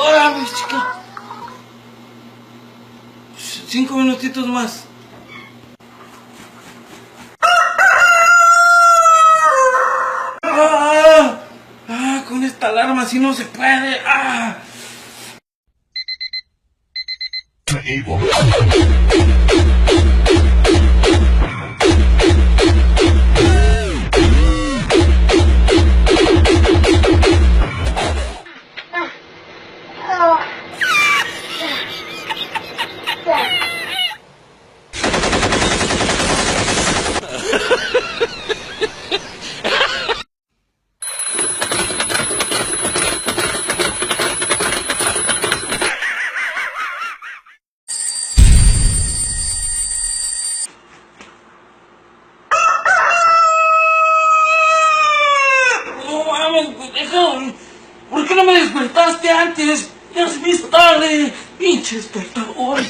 Órale, chica. 5 minutitos más. Con esta alarma así no se puede. No mames, pendejo. ¿Por qué no me despertaste antes? Ya es tarde. Pinche despertador.